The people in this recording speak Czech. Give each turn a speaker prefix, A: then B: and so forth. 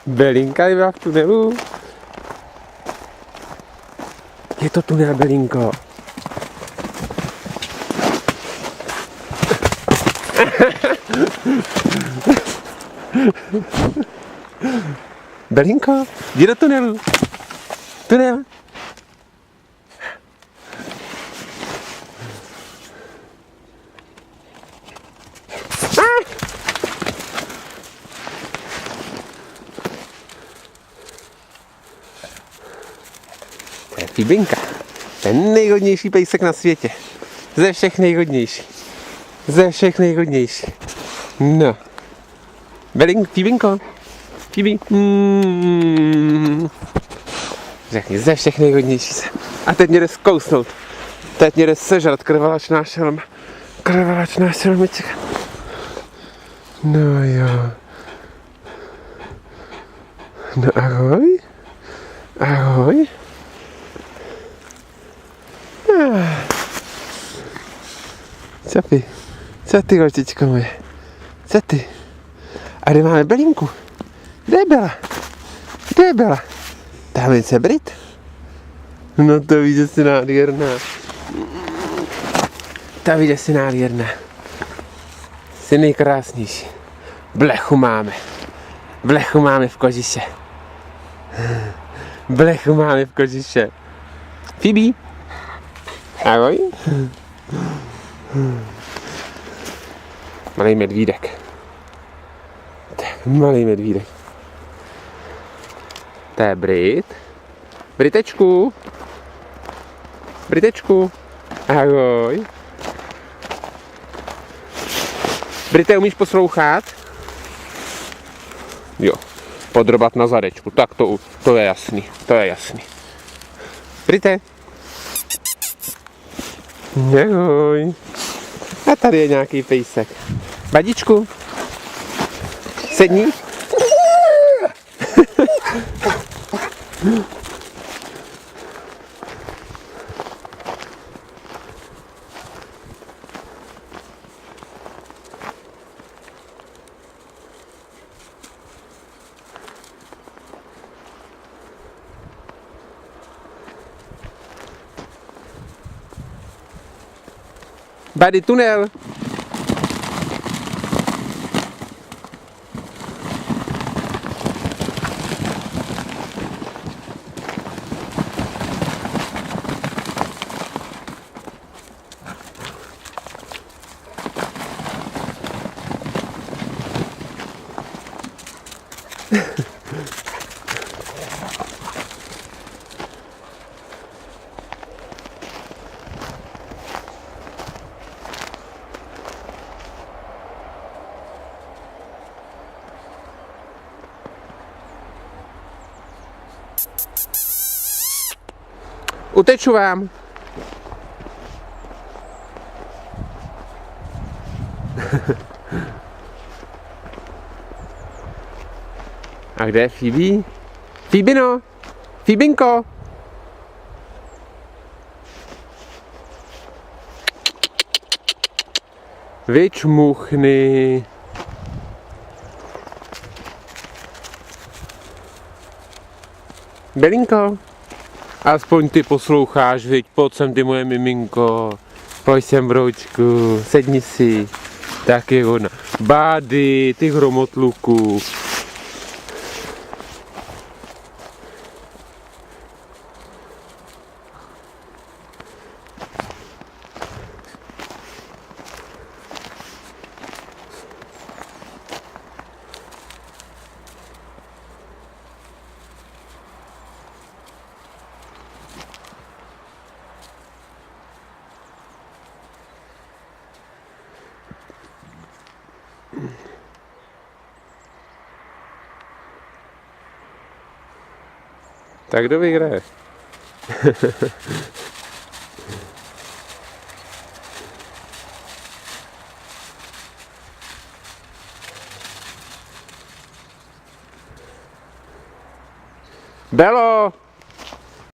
A: Belinka byla v tunelu. Je to tunel, Belinko. Belinko, jdi do tunelu. Tunel. To je Fibinka. Ten nejhodnější pejsek na světě. Ze všech nejhodnější. Ze všech nejhodnější. No. Fibinko. Fibi. Řekni, ze všech nejhodnější jsem. A teď mě jde zkousnout. Teď mě jde sežrat krvelačná šelma. Krvelačná šelmička. No jo. No ahoj. Ahoj. Co ty? Co ty, holčičko moje? Co ty? A kde máme Belinku? Kde byla? Kde byla? Tam je Brit? No to víš, že jsi nádherná. To víš, že jsi nádherná. Jsi nejkrásnější. Blechu máme. Blechu máme v kožiše. Blechu máme v kožiše. Fibi. Ahoj. Malý medvídek. Malý medvídek. To je Brit. Britečku. Britečku. Ahoj. Brite, umíš poslouchat? Jo. Podrobat na zadečku. Tak to je jasný. To je jasný. Brite. Ahoj. A tady je nějaký pejsek. Badičku. Sedni. Bady, tunel. Uteču vám. A kde je Fibi? Fibino! Fibinko! Vyčmuchny. Belinko, aspoň ty posloucháš, viď, pojď sem ty moje miminko, pojď sem broučku, sedni si, tak je ona. Bády, ty hromotluku. Tak kdo vyhraje? Belo!